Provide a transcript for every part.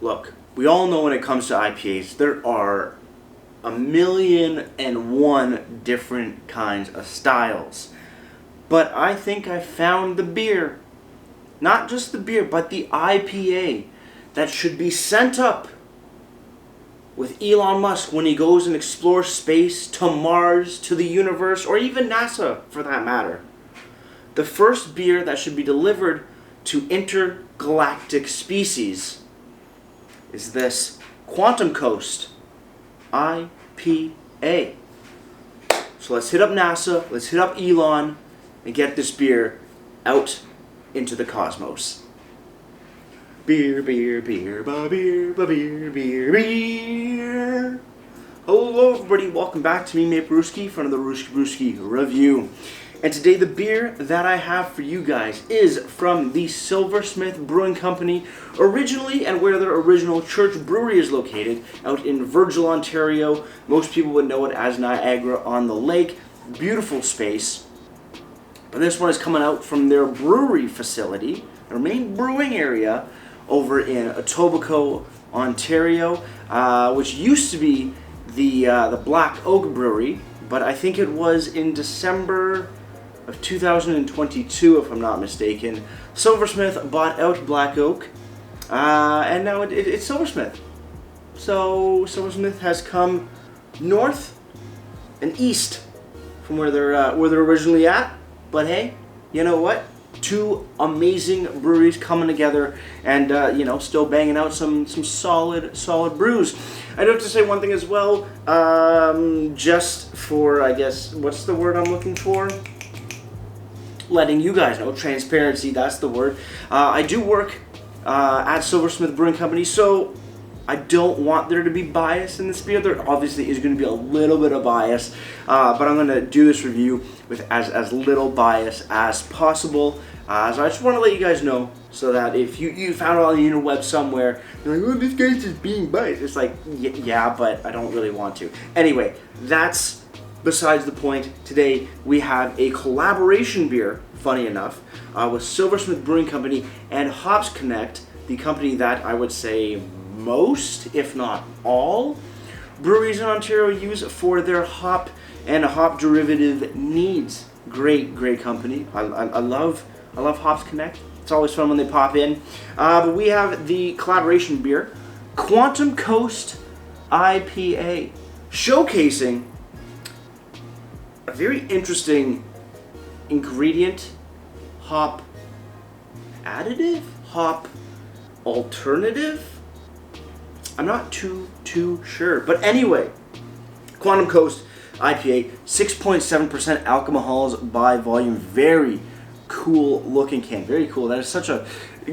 Look, we all know when it comes to IPAs, there are 1,000,001 different kinds of styles. But I think I found the beer, not just the beer, but the IPA that should be sent up with Elon Musk when he goes and explores space, to Mars, to the universe, or even NASA for that matter. The first beer that should be delivered to intergalactic species is this Quantum Coast IPA. So let's hit up NASA, let's hit up Elon, and get this beer out into the cosmos. Beer, beer, beer, ba beer, ba beer, beer, beer. Hello everybody, welcome back to me, Mate Brewski, from the Rooski Brewski Review. And today the beer that I have for you guys is from the Silversmith Brewing Company, originally and where their original church brewery is located, out in Virgil, Ontario. Most people would know it as Niagara-on-the-Lake. Beautiful space. But this one is coming out from their brewery facility, their main brewing area, over in Etobicoke, Ontario, which used to be the Black Oak Brewery, but I think it was in December of 2022, if I'm not mistaken. Silversmith bought out Black Oak, and now it's Silversmith. So Silversmith has come north and east from where they're originally at. But hey, you know what? Two amazing breweries coming together, and still banging out some solid brews. I do have to say one thing as well, just for, I guess, what's the word I'm looking for? Letting you guys know, transparency, that's the word. I do work at Silversmith Brewing Company, so I don't want there to be bias in this beer. There obviously is going to be a little bit of bias, but I'm going to do this review with as little bias as possible. So I just want to let you guys know, so that if you found it on the interweb somewhere, you're like, oh, this guy's just being biased. It's like, yeah, but I don't really want to. Anyway, that's besides the point. Today we have a collaboration beer, funny enough, with Silversmith Brewing Company and Hops Connect, the company that I would say most, if not all, breweries in Ontario use for their hop and hop derivative needs. Great company. I love Hops Connect. It's always fun when they pop in. But we have the collaboration beer, Quantum Coast IPA, showcasing a very interesting ingredient, hop additive, hop alternative. I'm not too sure. But anyway, Quantum Coast IPA, 6.7% alcohols by volume. Very cool looking can. Very cool. That is such a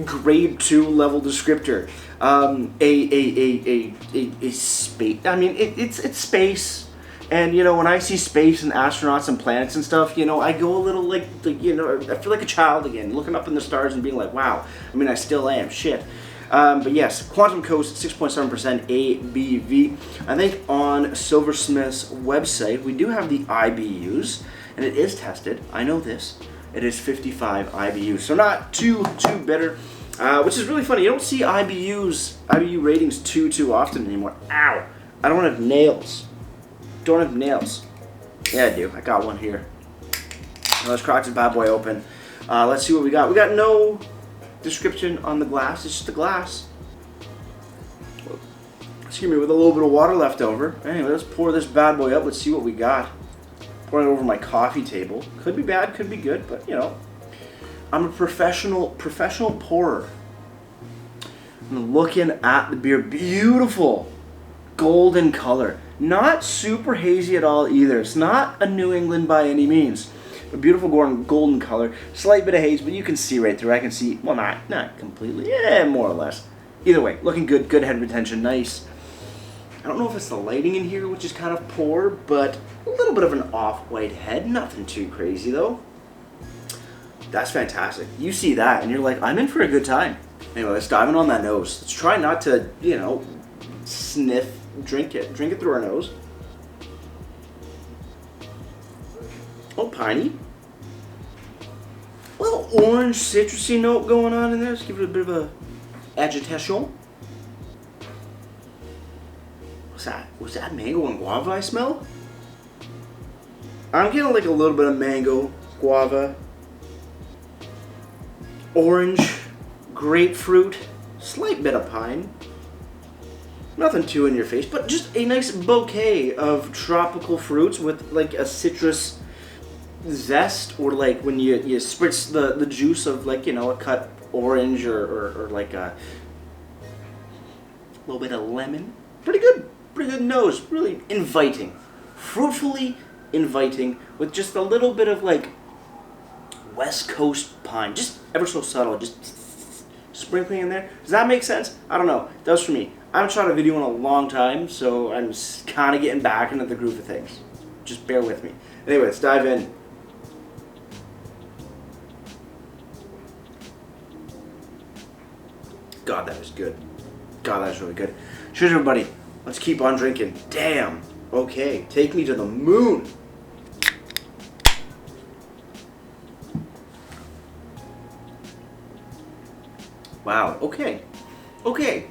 grade 2 level descriptor. A space. I mean, it's space. And when I see space and astronauts and planets and stuff, I go a little like I feel like a child again, looking up in the stars and being like, wow. I mean, I still am. Shit. But yes, Quantum Coast, 6.7% ABV. I think on Silversmith's website, we do have the IBUs, and it is tested. I know this. It is 55 IBUs, so not too bitter, which is really funny. You don't see IBU ratings too often anymore. Ow! I don't have nails. Don't have nails. Yeah, I do. I got one here. Let's crack this bad boy open. Let's see what we got. We got no description on the glass. It's just the glass. Excuse me, with a little bit of water left over. Anyway, let's pour this bad boy up. Let's see what we got. Pouring it over my coffee table. Could be bad, could be good, but I'm a professional pourer. I'm looking at the beer. Beautiful golden color. Not super hazy at all either. It's not a New England by any means. A beautiful golden color, slight bit of haze, but you can see right through. I can see, well, not completely, yeah, more or less. Either way, looking good, good head retention, nice. I don't know if it's the lighting in here, which is kind of poor, but a little bit of an off-white head, nothing too crazy though. That's fantastic. You see that, and you're like, I'm in for a good time. Anyway, let's dive in on that nose. Let's try not to, sniff, drink it through our nose. Oh, piney. Little orange citrusy note going on in there. Let's give it a bit of a agitation. Was that mango and guava I smell? I'm getting like a little bit of mango, guava, orange, grapefruit, slight bit of pine. Nothing too in your face, but just a nice bouquet of tropical fruits with like a citrus zest, or like when you spritz the juice of like, you know, a cut orange or like a little bit of lemon. Pretty good nose, really inviting. Fruitfully inviting with just a little bit of like West Coast pine, just ever so subtle, just sprinkling in there. Does that make sense? I don't know. It does for me. I haven't shot a video in a long time, so I'm kind of getting back into the groove of things. Just bear with me. Anyway, let's dive in. God, that was good. God, that was really good. Cheers, everybody. Let's keep on drinking. Damn. Okay, take me to the moon. Wow, okay. Okay.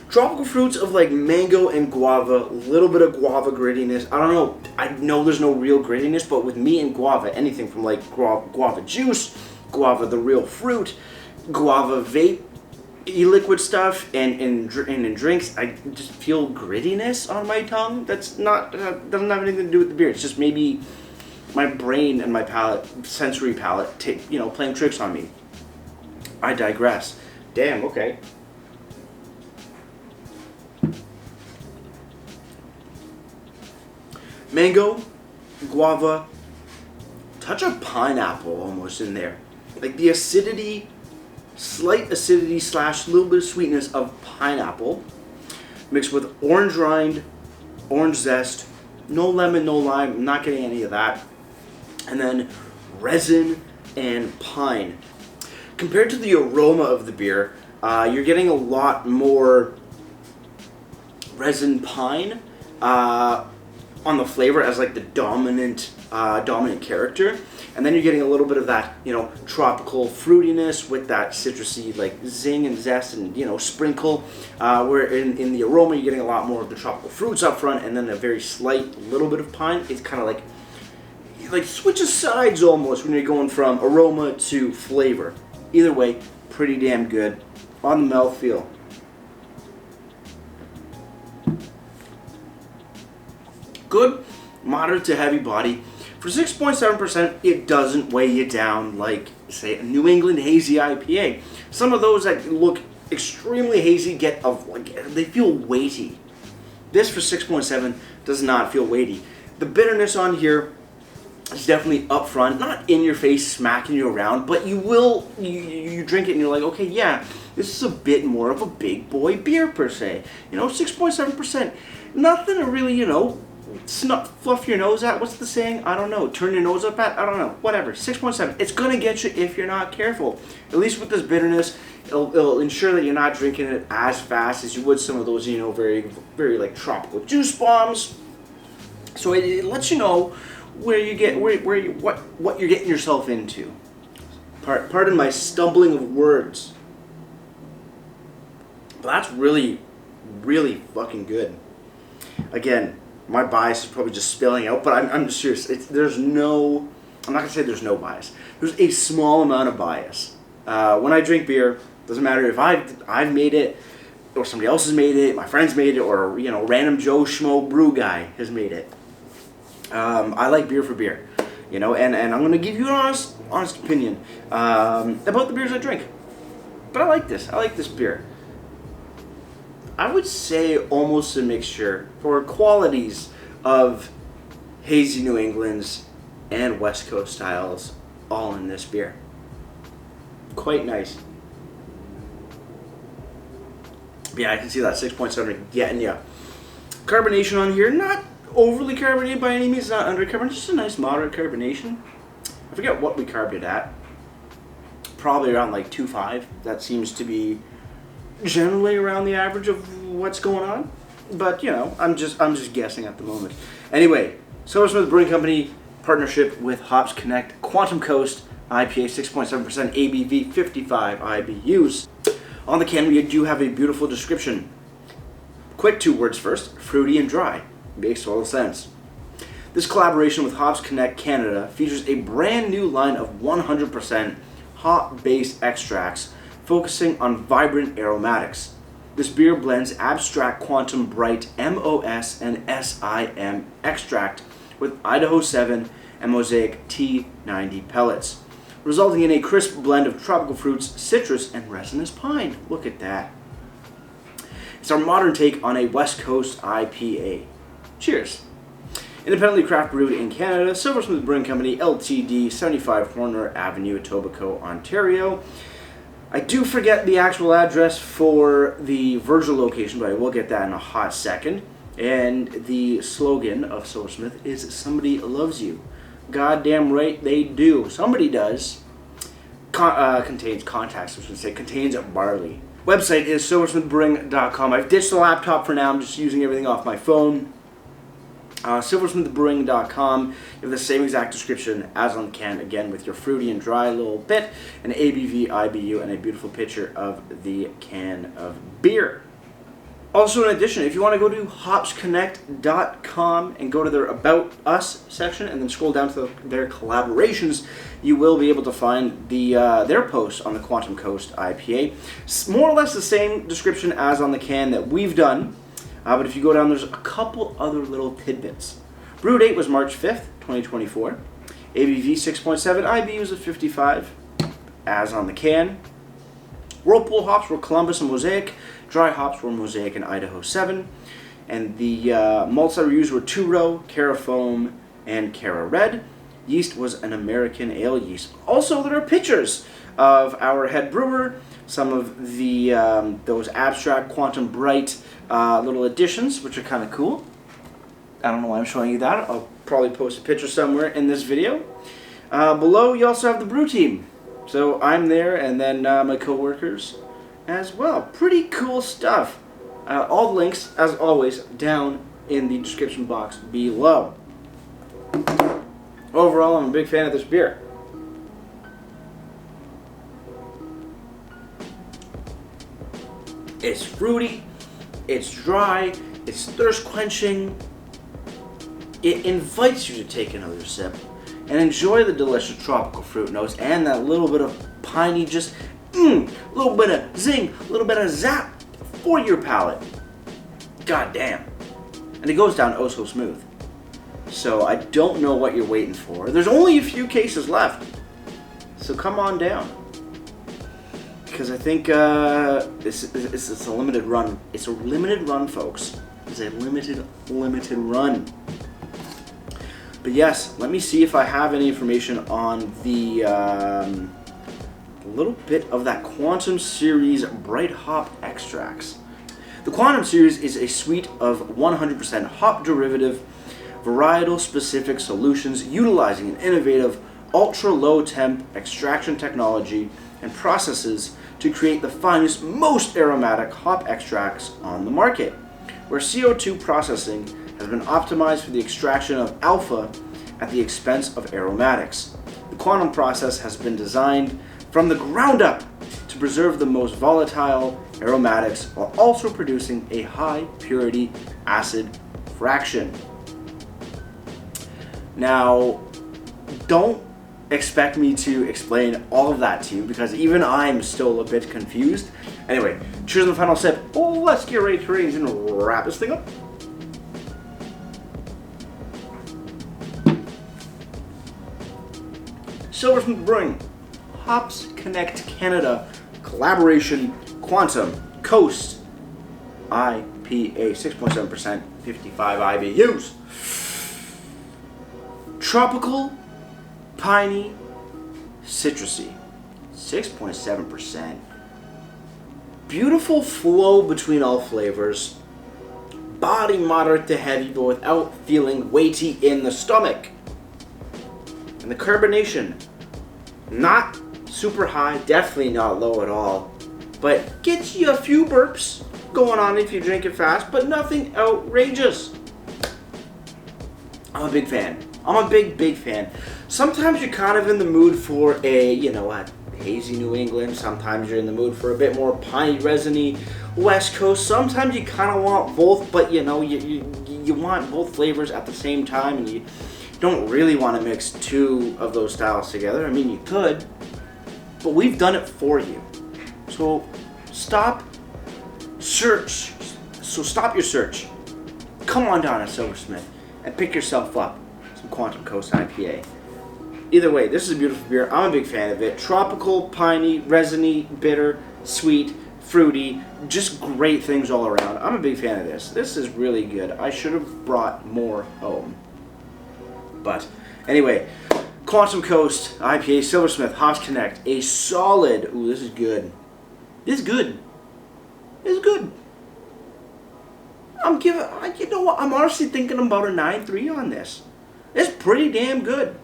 Tropical fruits of like mango and guava, a little bit of guava grittiness. I don't know, I know there's no real grittiness, but with me and guava, anything from like guava juice, guava the real fruit, guava vape, e-liquid stuff, and in drinks, I just feel grittiness on my tongue. That's not, doesn't have anything to do with the beer. It's just maybe my brain and my palate, sensory palate, playing tricks on me. I digress. Damn, okay. Mango, guava, touch of pineapple almost in there. Like the acidity, slight acidity / little bit of sweetness of pineapple mixed with orange rind, orange zest, no lemon, no lime, I'm not getting any of that. And then resin and pine. Compared to the aroma of the beer, you're getting a lot more resin pine on the flavor as like the dominant character, and then you're getting a little bit of that, you know, tropical fruitiness with that citrusy like zing and zest and, you know, sprinkle. Where in the aroma you're getting a lot more of the tropical fruits up front, and then a very slight little bit of pine. It's kind of like switches sides almost when you're going from aroma to flavor. Either way, pretty damn good on the mouthfeel. Good, moderate to heavy body. For 6.7%, it doesn't weigh you down like, say, a New England hazy IPA. Some of those that look extremely hazy they feel weighty. This for 6.7 does not feel weighty. The bitterness on here is definitely up front, not in your face, smacking you around, but you drink it and you're like, okay, yeah, this is a bit more of a big boy beer per se. You know, 6.7%, nothing to really, you know, fluff your nose at. What's the saying? I don't know. Turn your nose up at? I don't know. Whatever. 6.7. It's going to get you if you're not careful. At least with this bitterness, it'll ensure that you're not drinking it as fast as you would some of those, you know, very, very like tropical juice bombs. So it lets you know what you're getting yourself into. Pardon my stumbling of words. But that's really, really fucking good. Again, my bias is probably just spilling out, but I'm just serious. I'm not going to say there's no bias. There's a small amount of bias. When I drink beer, doesn't matter if I've made it, or somebody else has made it, my friends made it, or, you know, random Joe Schmo brew guy has made it. I like beer for beer, you know, and I'm going to give you an honest opinion about the beers I drink. But I like this. I like this beer. I would say almost a mixture or qualities of hazy New Englands and West Coast styles all in this beer. Quite nice. Yeah, I can see that 6.7 getting you. Carbonation on here, not overly carbonated by any means, not undercarbonated, just a nice moderate carbonation. I forget what we carbed it at. Probably around like 2.5. That seems to be generally around the average of what's going on, but you know, I'm just guessing at the moment. Anyway, Silversmith Brewing Company partnership with Hops Connect Quantum Coast IPA, 6.7% ABV, 55 IBUs. On the can we do have a beautiful description. Quick 2 words first, fruity and dry. Makes total sense. This collaboration with Hops Connect Canada features a brand new line of 100% hop-based extracts focusing on vibrant aromatics. This beer blends Abstract Quantum Bright MOS and SIM extract with Idaho 7 and Mosaic T90 pellets, resulting in a crisp blend of tropical fruits, citrus, and resinous pine. Look at that. It's our modern take on a West Coast IPA. Cheers. Independently craft brewed in Canada, Silversmith Brewing Company, Ltd., 75 Horner Avenue, Etobicoke, Ontario. I do forget the actual address for the Virgil location, but I will get that in a hot second. And the slogan of Silversmith is "Somebody loves you." Goddamn right they do. Somebody does. Contains contacts, I should say. Contains barley. Website is silversmithbrewing.com. I've ditched the laptop for now. I'm just using everything off my phone. Silversmithbrewing.com. You have the same exact description as on the can, again with your fruity and dry little bit, an ABV, IBU, and a beautiful picture of the can of beer. Also, in addition, if you want to go to hopsconnect.com and go to their About Us section and then scroll down to their collaborations, you will be able to find their post on the Quantum Coast IPA. It's more or less the same description as on the can that we've done. But if you go down, there's a couple other little tidbits. Brew date was March 5th, 2024. ABV 6.7, IBU was at 55, as on the can. Whirlpool hops were Columbus and Mosaic. Dry hops were Mosaic and Idaho 7. And the malts that were used were two-row, Cara Foam, and Cara Red. Yeast was an American ale yeast. Also, there are pictures of our head brewer, some of the those Abstract Quantum Bright little additions, which are kind of cool. I don't know why I'm showing you that. I'll probably post a picture somewhere in this video. Below, you also have the brew team. So I'm there, and then my co-workers as well. Pretty cool stuff. All the links, as always, down in the description box below. Overall, I'm a big fan of this beer. It's fruity, it's dry, it's thirst quenching. It invites you to take another sip and enjoy the delicious tropical fruit notes and that little bit of piney, just little bit of zing, a little bit of zap for your palate. God damn. And it goes down oh so smooth. So I don't know what you're waiting for. There's only a few cases left. So come on down. Because I think it's a limited run. It's a limited run, folks. It's a limited run. But yes, let me see if I have any information on the little bit of that Quantum Series Bright Hop Extracts. The Quantum Series is a suite of 100% hop derivative, varietal-specific solutions utilizing an innovative ultra-low temp extraction technology and processes to create the finest, most aromatic hop extracts on the market, where CO2 processing has been optimized for the extraction of alpha at the expense of aromatics. The Quantum process has been designed from the ground up to preserve the most volatile aromatics while also producing a high purity acid fraction. Now, don't expect me to explain all of that to you because even I'm still a bit confused. Anyway, cheers on the final sip. Oh, let's get ready to raise and wrap this thing up. Silversmith Brewing, Hops Connect Canada, collaboration, Quantum Coast IPA, 6.7%, 55 IBUs. Tropical, piney, citrusy, 6.7%. Beautiful flow between all flavors. Body moderate to heavy, but without feeling weighty in the stomach. And the carbonation, not super high, definitely not low at all, but gets you a few burps going on if you drink it fast, but nothing outrageous. I'm a big fan. I'm a big fan. Sometimes you're kind of in the mood for a hazy New England. Sometimes you're in the mood for a bit more piney, resiny, West Coast. Sometimes you kind of want both, but you know, you want both flavors at the same time, and you don't really want to mix two of those styles together. I mean, you could, but we've done it for you. So stop your search. Come on down to Silversmith and pick yourself up some Quantum Coast IPA. Either way, this is a beautiful beer. I'm a big fan of it. Tropical, piney, resiny, bitter, sweet, fruity, just great things all around. I'm a big fan of this. This is really good. I should have brought more home. But anyway, Quantum Coast IPA, Silversmith, Hops Connect, a solid. Ooh, this is good. This is good. This is good. You know what? I'm honestly thinking about a 9.3 on this. It's pretty damn good.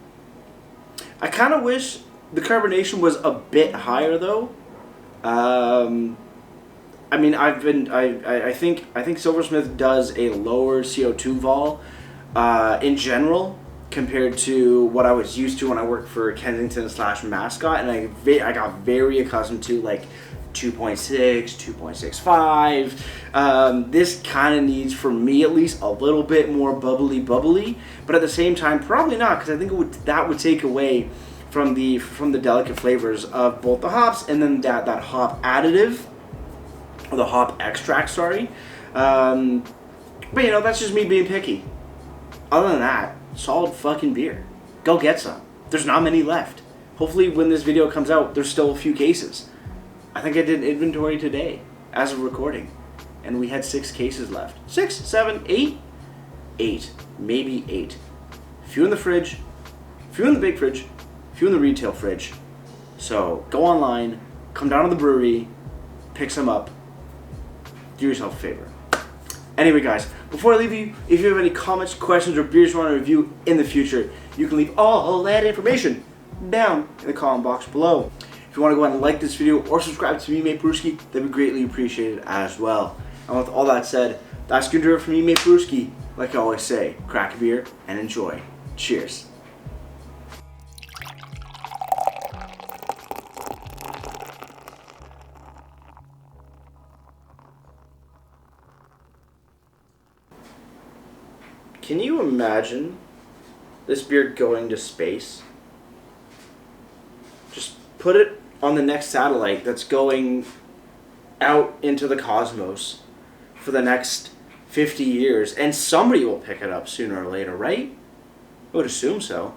I kind of wish the carbonation was a bit higher though. I mean, I think Silversmith does a lower CO2 vol in general compared to what I was used to when I worked for Kensington / Mascot, and I got very accustomed to like 2.6, 2.65. This kind of needs, for me at least, a little bit more bubbly, but at the same time, probably not, because I think that would take away from the delicate flavors of both the hops and then that hop additive, or the hop extract, sorry. But you know, that's just me being picky. Other than that, solid fucking beer. Go get some. There's not many left. Hopefully when this video comes out, there's still a few cases. I think I did inventory today, as of recording, and we had 6 cases left. 6, 7, 8? 8. Maybe 8. A few in the fridge, a few in the big fridge, a few in the retail fridge. So go online, come down to the brewery, pick some up, do yourself a favor. Anyway guys, before I leave you, if you have any comments, questions, or beers you want to review in the future, you can leave all that information down in the comment box below. If you want to go ahead and like this video or subscribe to me, Mate Brewski, that'd be greatly appreciated as well. And with all that said, that's going to do it for me, Mate Brewski. Like I always say, crack a beer and enjoy. Cheers. Can you imagine this beer going to space? Just put it on the next satellite that's going out into the cosmos for the next 50 years, and somebody will pick it up sooner or later, right? I would assume so.